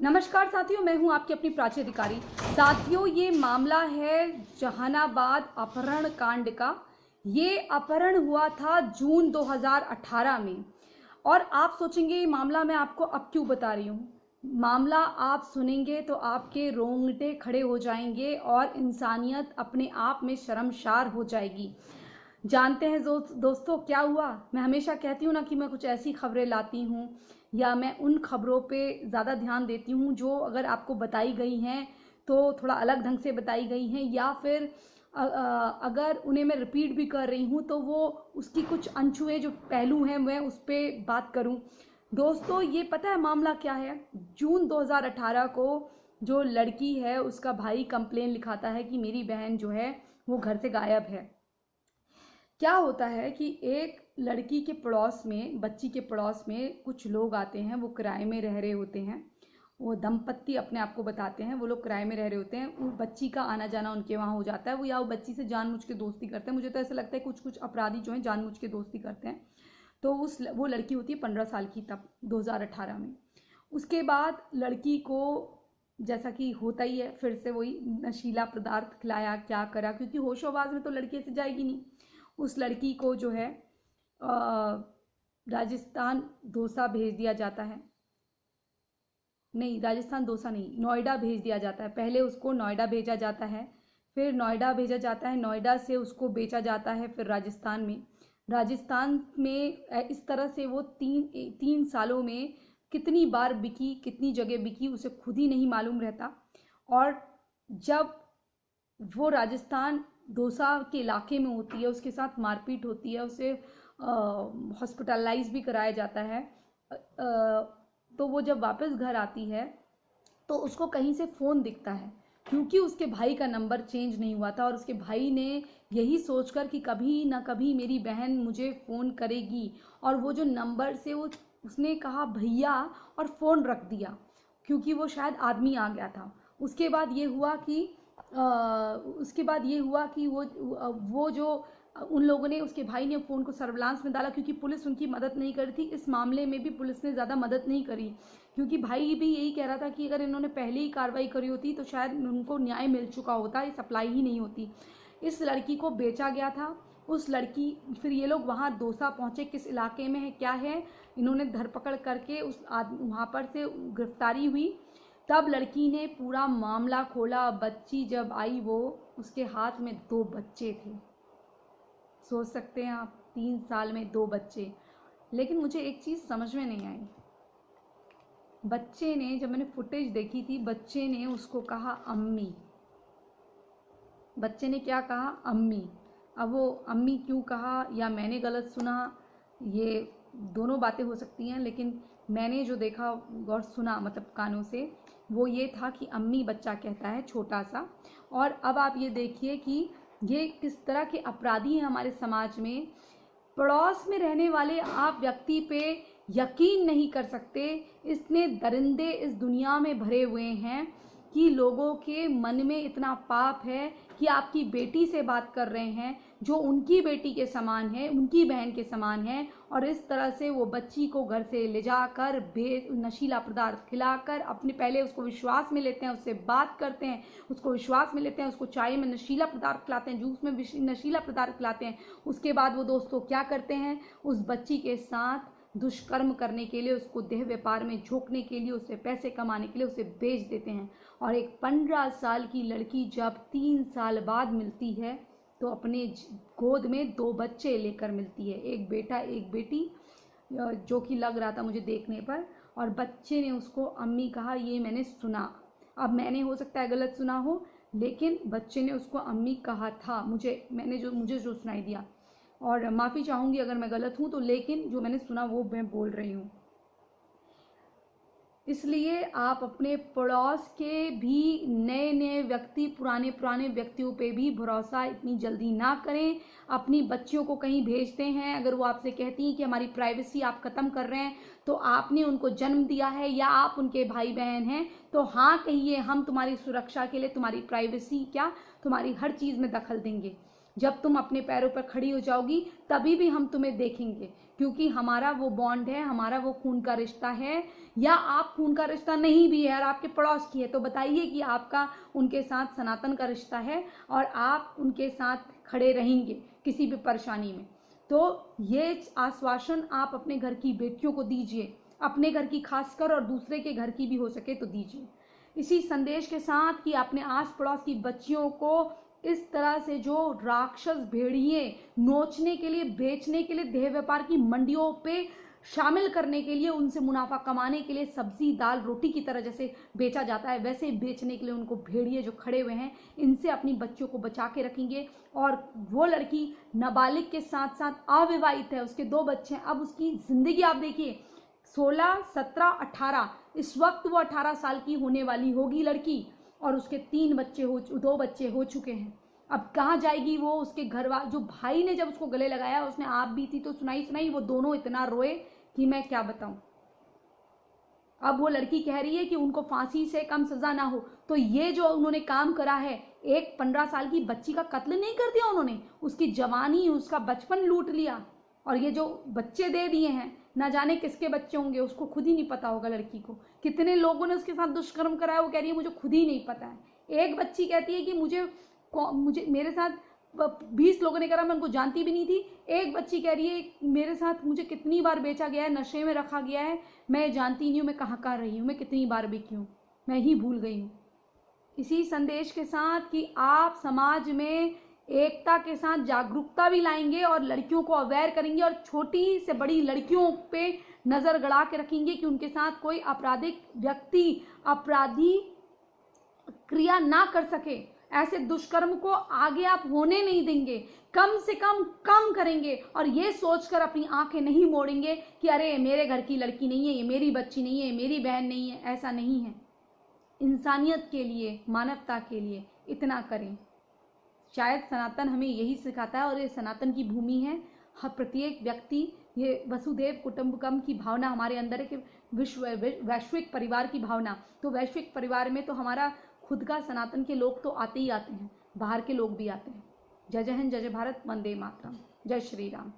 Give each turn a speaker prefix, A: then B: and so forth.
A: नमस्कार साथियों, मैं हूं आपकी अपनी प्राची अधिकारी। साथियों, ये मामला है जहानाबाद अपहरण कांड का। ये अपहरण हुआ था जून 2018 में। और आप सोचेंगे ये मामला मैं आपको अब क्यों बता रही हूँ। मामला आप सुनेंगे तो आपके रोंगटे खड़े हो जाएंगे और इंसानियत अपने आप में शर्मसार हो जाएगी। जानते हैं दोस्तों क्या हुआ। मैं हमेशा कहती हूँ ना कि मैं कुछ ऐसी खबरें लाती हूँ या मैं उन खबरों पे ज़्यादा ध्यान देती हूँ जो अगर आपको बताई गई हैं तो थोड़ा अलग ढंग से बताई गई हैं, या फिर अगर उन्हें मैं रिपीट भी कर रही हूँ तो वो उसकी कुछ अनछुए जो पहलू हैं मैं उस पर बात करूँ। दोस्तों, ये पता है मामला क्या है। जून 2018 को जो लड़की है उसका भाई कंप्लेन लिखाता है कि मेरी बहन जो है वो घर से गायब है। क्या होता है कि एक लड़की के पड़ोस में, बच्ची के पड़ोस में कुछ लोग आते हैं। वो किराए में रह रहे होते हैं। वो दंपत्ति अपने आप को बताते हैं। वो लोग किराए में रह रहे होते हैं। उन बच्ची का आना जाना उनके वहाँ हो जाता है। वो या वो बच्ची से जानबूझ के दोस्ती करते हैं। मुझे तो ऐसा लगता है कुछ कुछ अपराधी जो हैं जानबूझ के दोस्ती करते हैं। तो वो लड़की होती है 15 साल की तब 2018 में। उसके बाद लड़की को, जैसा कि होता ही है, फिर से वही नशीला पदार्थ खिलाया, क्या करा, क्योंकि होशोबाज में तो लड़की ऐसे जाएगी नहीं। उस लड़की को जो है राजस्थान दौसा भेज दिया जाता है। नहीं, राजस्थान दौसा नहीं, नोएडा भेज दिया जाता है। पहले उसको नोएडा भेजा जाता है, फिर नोएडा भेजा जाता है। नोएडा से उसको बेचा जाता है फिर राजस्थान में। राजस्थान में इस तरह से वो तीन सालों में कितनी बार बिकी, कितनी जगह बिकी, उसे खुद ही नहीं मालूम रहता। और जब वो राजस्थान दौसा के इलाके में होती है, उसके साथ मारपीट होती है, उसे हॉस्पिटलाइज भी कराया जाता है। तो वो जब वापस घर आती है तो उसको कहीं से फ़ोन दिखता है, क्योंकि उसके भाई का नंबर चेंज नहीं हुआ था। और उसके भाई ने यही सोचकर कि कभी ना कभी मेरी बहन मुझे फ़ोन करेगी, और वो जो नंबर से उसने कहा भैया और फ़ोन रख दिया, क्योंकि वो शायद आदमी आ गया था। उसके बाद ये हुआ कि वो जो उन लोगों ने, उसके भाई ने फ़ोन को सर्विलांस में डाला, क्योंकि पुलिस उनकी मदद नहीं करी थी। इस मामले में भी पुलिस ने ज़्यादा मदद नहीं करी, क्योंकि भाई भी यही कह रहा था कि अगर इन्होंने पहले ही कार्रवाई करी होती तो शायद उनको न्याय मिल चुका होता, ये सप्लाई ही नहीं होती। इस लड़की को बेचा गया था। उस लड़की, फिर ये लोग वहाँ दौसा पहुँचे, किस इलाके में है क्या है, इन्होंने धरपकड़ करके वहाँ पर से गिरफ्तारी हुई। तब लड़की ने पूरा मामला खोला। बच्ची जब आई, वो उसके हाथ में 2 बच्चे थे। सोच सकते हैं आप, 3 साल में 2 बच्चे। लेकिन मुझे एक चीज़ समझ में नहीं आई। बच्चे ने, जब मैंने फुटेज देखी थी, बच्चे ने उसको कहा अम्मी। बच्चे ने क्या कहा? अम्मी। अब वो अम्मी क्यों कहा, या मैंने गलत सुना, ये दोनों बातें हो सकती हैं। लेकिन मैंने जो देखा और सुना, मतलब कानों से, वो ये था कि अम्मी बच्चा कहता है, छोटा सा। और अब आप ये देखिए कि ये किस तरह के अपराधी हैं हमारे समाज में। पड़ोस में रहने वाले आप व्यक्ति पे यकीन नहीं कर सकते। इतने दरिंदे इस दुनिया में भरे हुए हैं कि लोगों के मन में इतना पाप है कि आपकी बेटी से बात कर रहे हैं जो उनकी बेटी के समान है, उनकी बहन के समान है, और इस तरह से वो बच्ची को घर से ले जाकर नशीला पदार्थ खिलाकर अपने, पहले उसको विश्वास में लेते हैं, उससे बात करते हैं, उसको विश्वास में लेते हैं, उसको चाय में नशीला पदार्थ खिलाते हैं, जूस में नशीला पदार्थ खिलाते हैं। उसके बाद वो दोस्तों क्या करते हैं, उस बच्ची के साथ दुष्कर्म करने के लिए, उसको देह व्यापार में झोंकने के लिए, उससे पैसे कमाने के लिए उसे बेच देते हैं। और एक 15 साल की लड़की जब 3 साल बाद मिलती है तो अपने गोद में 2 बच्चे लेकर मिलती है, एक बेटा एक बेटी, जो कि लग रहा था मुझे देखने पर। और बच्चे ने उसको अम्मी कहा, ये मैंने सुना। अब मैंने, हो सकता है गलत सुना हो, लेकिन बच्चे ने उसको अम्मी कहा था। मुझे जो सुनाई दिया, और माफ़ी चाहूँगी अगर मैं गलत हूँ तो, लेकिन जो मैंने सुना वो मैं बोल रही हूँ। इसलिए आप अपने पड़ोस के भी नए नए व्यक्ति, पुराने पुराने व्यक्तियों पे भी भरोसा इतनी जल्दी ना करें। अपनी बच्चियों को कहीं भेजते हैं, अगर वो आपसे कहती हैं कि हमारी प्राइवेसी आप ख़त्म कर रहे हैं, तो आपने उनको जन्म दिया है या आप उनके भाई बहन हैं, तो हाँ कहिए, हम तुम्हारी सुरक्षा के लिए तुम्हारी प्राइवेसी क्या, तुम्हारी हर चीज़ में दखल देंगे। जब तुम अपने पैरों पर खड़ी हो जाओगी तभी भी हम तुम्हें देखेंगे, क्योंकि हमारा वो बॉन्ड है, हमारा वो खून का रिश्ता है। या आप खून का रिश्ता नहीं भी है और आपके पड़ोस की है तो बताइए कि आपका उनके साथ सनातन का रिश्ता है और आप उनके साथ खड़े रहेंगे किसी भी परेशानी में। तो ये आश्वासन आप अपने घर की बेटियों को दीजिए, अपने घर की खासकर और दूसरे के घर की भी हो सके तो दीजिए, इसी संदेश के साथ कि अपने आस पड़ोस की बच्चियों को इस तरह से जो राक्षस भेड़िए नोचने के लिए, बेचने के लिए, देह व्यापार की मंडियों पे शामिल करने के लिए, उनसे मुनाफा कमाने के लिए सब्जी दाल रोटी की तरह जैसे बेचा जाता है वैसे बेचने के लिए उनको भेड़िए जो खड़े हुए हैं, इनसे अपनी बच्चियों को बचा के रखेंगे। और वो लड़की नाबालिग के साथ साथ अविवाहित है, उसके 2 बच्चे हैं। अब उसकी जिंदगी आप देखिए, 16, 17, 18, इस वक्त वो 18 साल की होने वाली होगी लड़की और उसके 2 बच्चे हो चुके हैं। अब कहाँ जाएगी वो? उसके घर वाले, जो भाई ने जब उसको गले लगाया, उसने आप भी थी तो सुनाई, वो दोनों इतना रोए कि मैं क्या बताऊं। अब वो लड़की कह रही है कि उनको फांसी से कम सजा ना हो। तो ये जो उन्होंने काम करा है, एक 15 साल की बच्ची का कत्ल नहीं कर दिया उन्होंने, उसकी जवानी, उसका बचपन लूट लिया। और ये जो बच्चे दे दिए हैं, ना जाने किसके बच्चे होंगे, उसको खुद ही नहीं पता होगा लड़की को। कितने लोगों ने उसके साथ दुष्कर्म कराया, वो कह रही है मुझे खुद ही नहीं पता है। एक बच्ची कहती है कि मुझे मेरे साथ 20 लोगों ने करा, मैं उनको जानती भी नहीं थी। एक बच्ची कह रही है मेरे साथ मुझे कितनी बार बेचा गया है, नशे में रखा गया है, मैं जानती नहीं हूँ मैं कहाँ कहाँ रही हूँ, मैं कितनी बार बिकी हूँ, मैं ही भूल गई हूँ। इसी संदेश के साथ कि आप समाज में एकता के साथ जागरूकता भी लाएंगे और लड़कियों को अवेयर करेंगे और छोटी से बड़ी लड़कियों पे नजर गड़ा के रखेंगे कि उनके साथ कोई आपराधिक व्यक्ति अपराधी क्रिया ना कर सके। ऐसे दुष्कर्म को आगे आप होने नहीं देंगे, कम से कम करेंगे और ये सोचकर अपनी आंखें नहीं मोड़ेंगे कि अरे मेरे घर की लड़की नहीं है, ये मेरी बच्ची नहीं है, मेरी बहन नहीं है। ऐसा नहीं है। इंसानियत के लिए, मानवता के लिए इतना करें। शायद सनातन हमें यही सिखाता है और ये सनातन की भूमि है। हर प्रत्येक व्यक्ति, ये वसुधैव कुटुंबकम की भावना हमारे अंदर है कि वैश्विक परिवार की भावना। तो वैश्विक परिवार में तो हमारा खुद का सनातन के लोग तो आते ही आते हैं, बाहर के लोग भी आते हैं। जय जय हिंद, जय जय भारत, वंदे मातरम, जय श्री राम।